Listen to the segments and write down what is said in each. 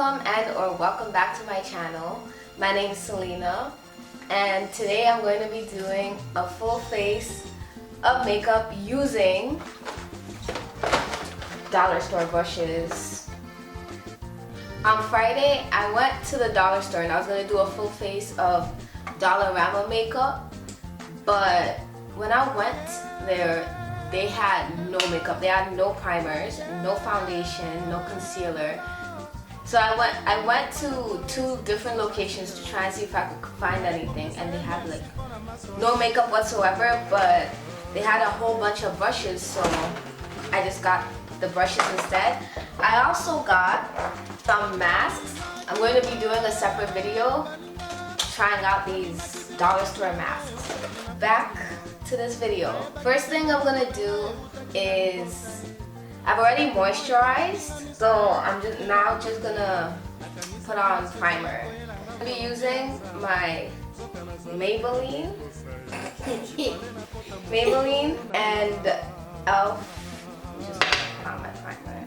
welcome back to my channel. My name is Selena, and today I'm going to be doing a full face of makeup using dollar store brushes. On Friday I went to the dollar store and I was going to do a full face of Dollarama makeup, but when I went there they had no makeup, they had no primers, no foundation, no concealer. So I went to two different locations to try and see if I could find anything, and they had like no makeup whatsoever, but they had a whole bunch of brushes, so I just got the brushes instead. I also got some masks. I'm going to be doing a separate video trying out these dollar store masks. Back to this video. First thing I'm gonna do is, I've already moisturized, so I'm just gonna put on primer. I'm gonna be using my Maybelline and l.agirl. Just put on my primer.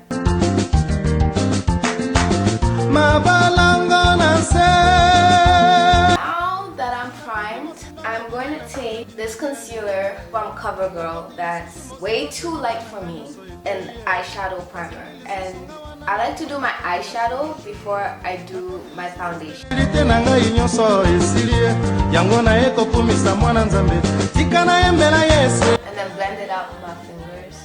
Now that I'm primed, I'm going to take this concealer from CoverGirl that's way too light for me, an eyeshadow primer, and I like to do my eyeshadow before I do my foundation. And then blend it out with my fingers.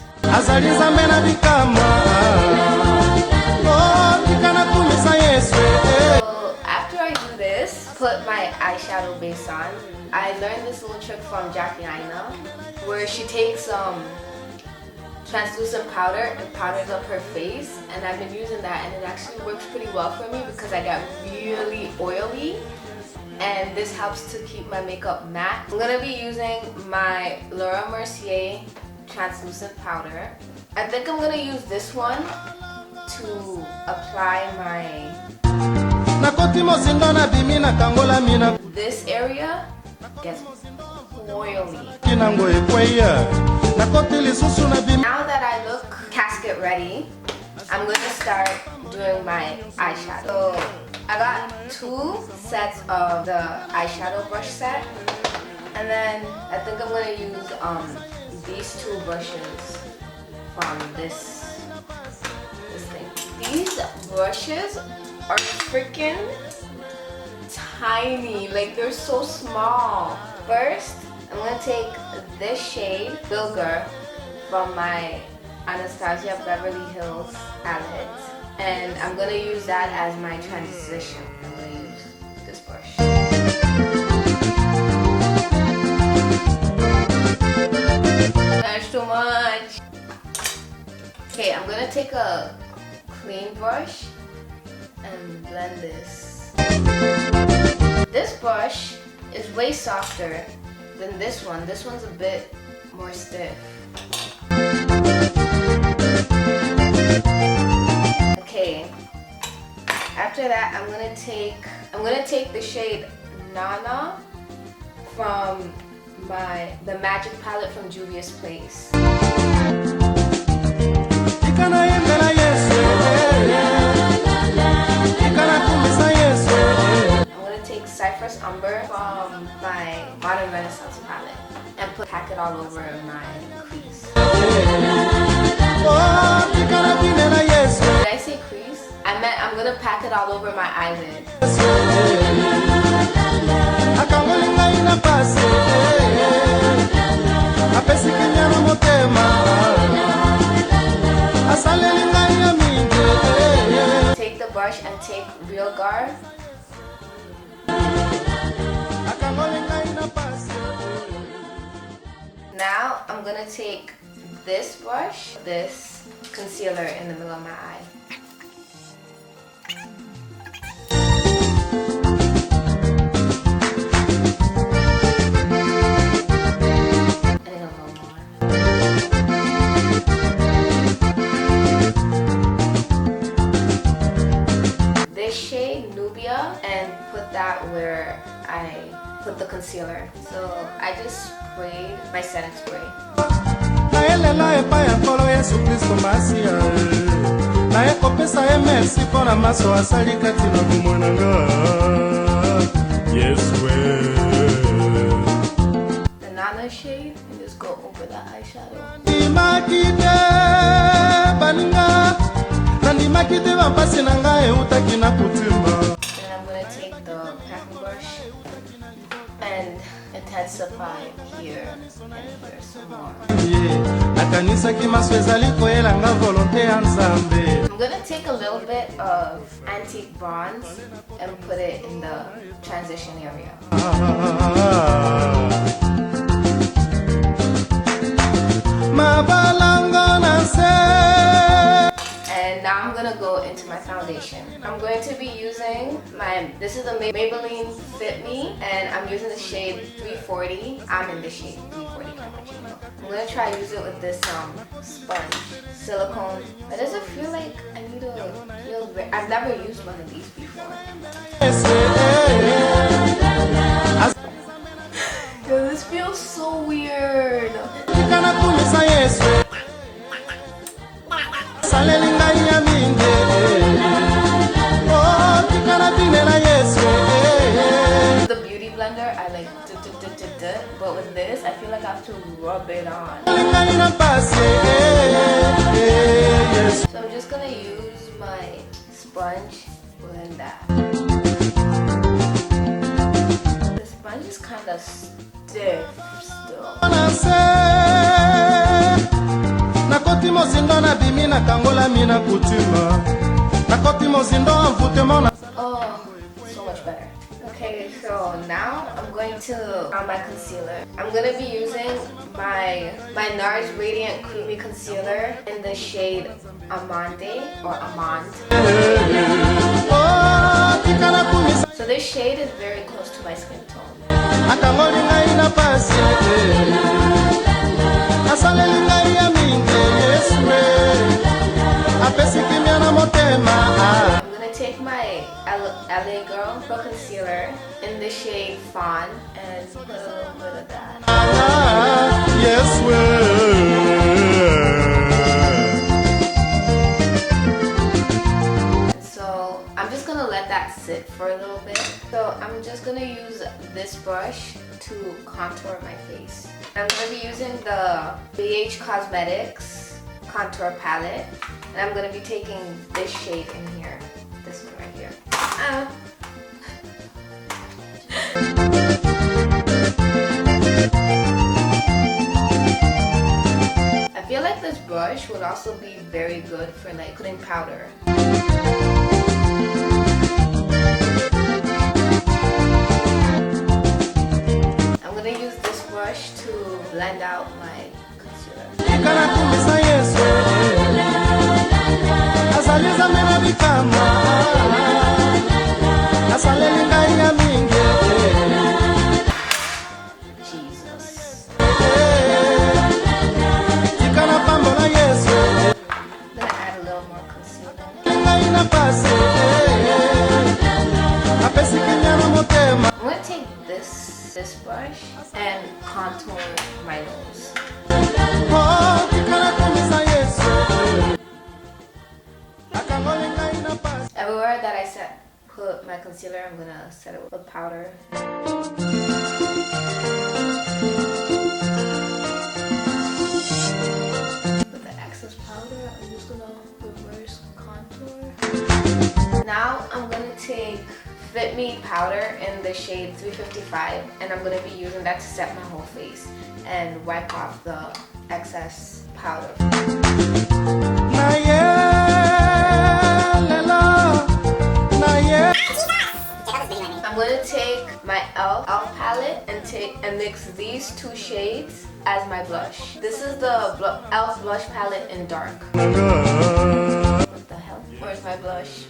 So after I do this, put my eyeshadow base on. I learned this little trick from Jackie Aina, where she takes translucent powder and powders up her face, and I've been using that and it actually works pretty well for me because I get really oily, and this helps to keep my makeup matte. I'm going to be using my Mercier translucent powder. I think I'm going to use this one to apply my this area gets oily. Now that I look casket ready, I'm going to start doing my eyeshadow. So I got two sets of the eyeshadow brush set, and then I think I'm going to use these two brushes from this thing. These brushes are freaking tiny, like they're so small. First, I'm going to take this shade, l.agirl, from my Anastasia Beverly palette, and I'm going to use that as my transition. I'm going to use this brush. That's too much. Okay, I'm going to take a clean brush and blend this. This brush is way softer than this one. This one's a bit more stiff. Okay. After that, I'm gonna take the shade Nana from the Magic palette from Juvia's Place. Cypress Umber from my Modern Renaissance palette and pack it all over my crease. Did I say crease? I meant I'm gonna pack it all over my eyelid. Take the brush and take l.agirl. Now I'm gonna take this brush, this concealer in the middle of my eye. And a little more. This shade, Nubia, and put that where I put the concealer. So I just sprayed my setting spray. The Nana shade and just go over the eyeshadow. Then I'm gonna take the packing brush and intensify here and here some more. I'm gonna take a little bit of antique bronze and put it in the transition area. And now I'm gonna go into my foundation. I'm going to be using this is the Maybelline Fit Me, and I'm using the shade 340. I'm in the shade 340 cappuchino. I'm gonna try to use it with this sponge, silicone. But does it feel like I need to feel? I've never used one of these before. Yo, this feels so weird. The beauty blender, I like but with this, I feel like I have to rub it on. So I'm just gonna use my sponge blend that. The sponge is kind of stiff still. Oh, so much better. Okay, so now I'm going to on my concealer. I'm gonna be using my Nars Radiant Creamy Concealer in the shade Amande or Amande. So this shade is very close to my skin tone. I'm gonna take my l.agirl for concealer in the shade Fawn and put a little bit of that. So I'm just gonna let that sit for a little bit. So I'm just gonna use this brush to contour my face. I'm gonna be using the BH Cosmetics contour palette, and I'm gonna be taking this shade in here, this one right here. I feel like this brush would also be very good for like putting powder. I'm gonna use this brush to blend out my concealer. Jesus. I'm gonna add a little more concealer. I'm gonna take this brush and contour my nose. Everywhere that I put my concealer, I'm gonna set it with powder. With the excess powder, I'm just gonna reverse contour. Now I'm gonna take Fit Me powder in the shade 355, and I'm gonna be using that to set my whole face and wipe off the excess powder. I'm gonna take my e.l.f. palette and mix these two shades as my blush. This is the e.l.f. blush palette in dark. What the hell? Where's my blush?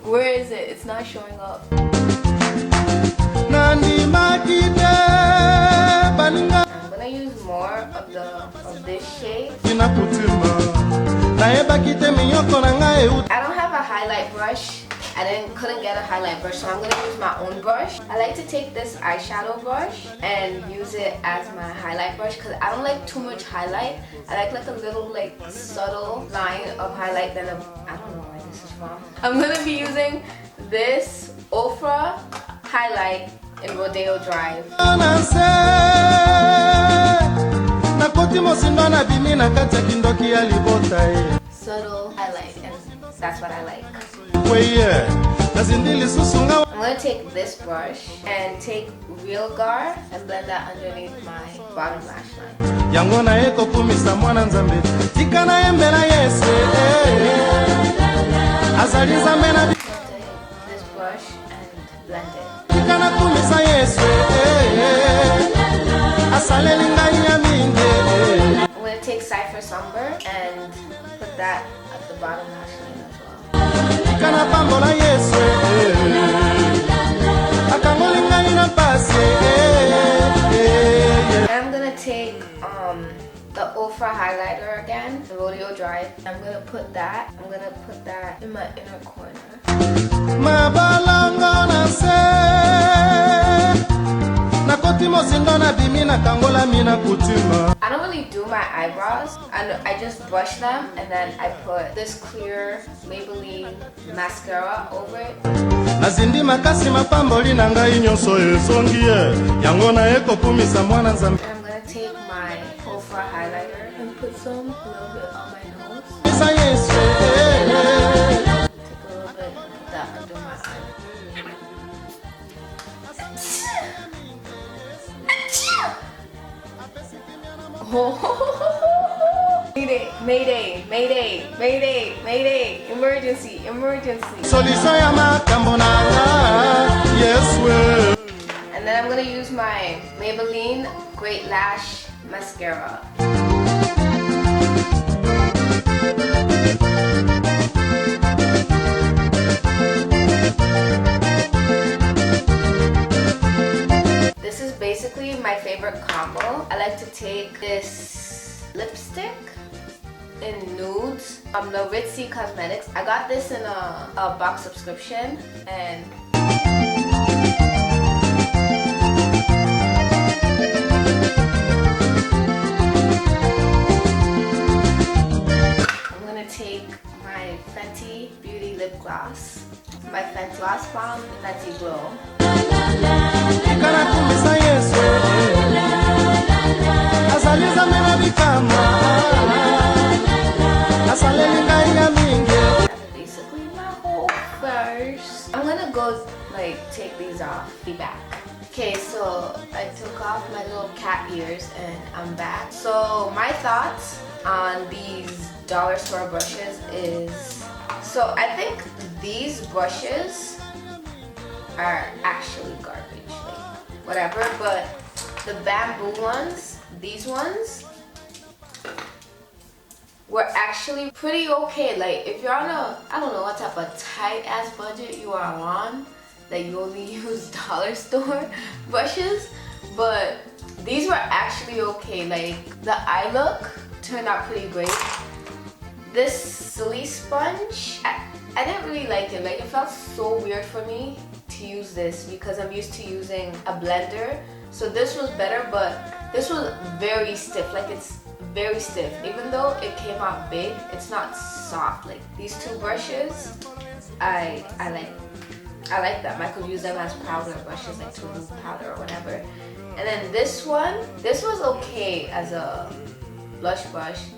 Where is it? It's not showing up. I'm gonna use more of this shade. I don't have a highlight brush, couldn't get a highlight brush, so I'm gonna use my own brush. I like to take this eyeshadow brush and use it as my highlight brush because I don't like too much highlight. I like a little like subtle line of highlight than I don't know where this is from. I'm gonna be using this Ofra highlight in Rodeo Drive. Subtle highlight, and that's what I like. I'm gonna take this brush and take l.agirl and blend that underneath my bottom lash line. This brush and blend it. I'm gonna take Cypher Somber and put that at the bottom lash line as well. I'm gonna take the Ofra highlighter again, the Rodeo Drive. I'm gonna put that in my inner corner. I don't really do my eyebrows. I just brush them and then I put this clear Maybelline mascara over it. And I'm gonna take my Ofra highlighter and put some a little bit on my nose. Take a little bit and put that under my eye. Mayday, mayday, mayday, mayday, mayday, emergency, emergency. And then I'm gonna use my Maybelline Great Lash Mascara. This is basically my favorite combo. I like to take this lipstick in nudes from the Ritzy Cosmetics. I got this in a box subscription, and I'm gonna take my Fenty Beauty lip gloss, my Fenty gloss from Fenty Glow. Basically my whole face. I'm gonna go like take these off, be back. Okay, so I took off my little cat ears and I'm back. So my thoughts on these dollar store brushes is, so I think these brushes are actually garbage, like whatever, but the bamboo ones, these ones, were actually pretty okay. Like if you're on a, I don't know what type of tight ass budget you are on, that you only use dollar store brushes, but these were actually okay. Like the eye look turned out pretty great. This silly sponge, I didn't really like it. Like it felt so weird for me to use this because I'm used to using a blender. So this was better, but this was very stiff. Like it's very stiff. Even though it came out big, it's not soft. Like these two brushes, I like them. I could use them as powder brushes, like to remove powder or whatever. And then this one, this was okay as a blush brush,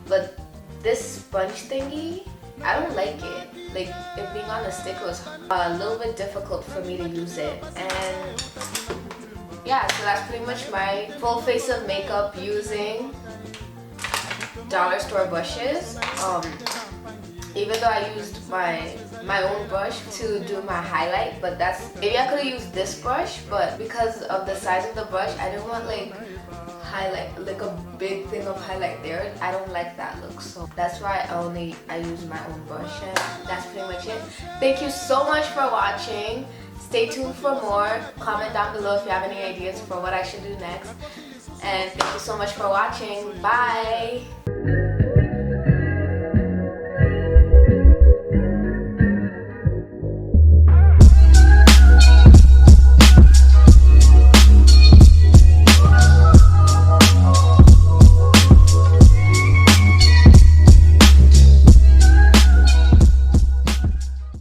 but this sponge thingy, I don't like it. Like it being on a stick was a little bit difficult for me to use it. And yeah, so that's pretty much my full face of makeup using dollar store brushes. Even though I used my own brush to do my highlight, but that's, maybe I could have used this brush, but because of the size of the brush, I didn't want like highlight, like a big thing of highlight there. I don't like that look, so that's why I use my own brush, and that's pretty much it. Thank you so much for watching. Stay tuned for more. Comment down below if you have any ideas for what I should do next. And thank you so much for watching. Bye!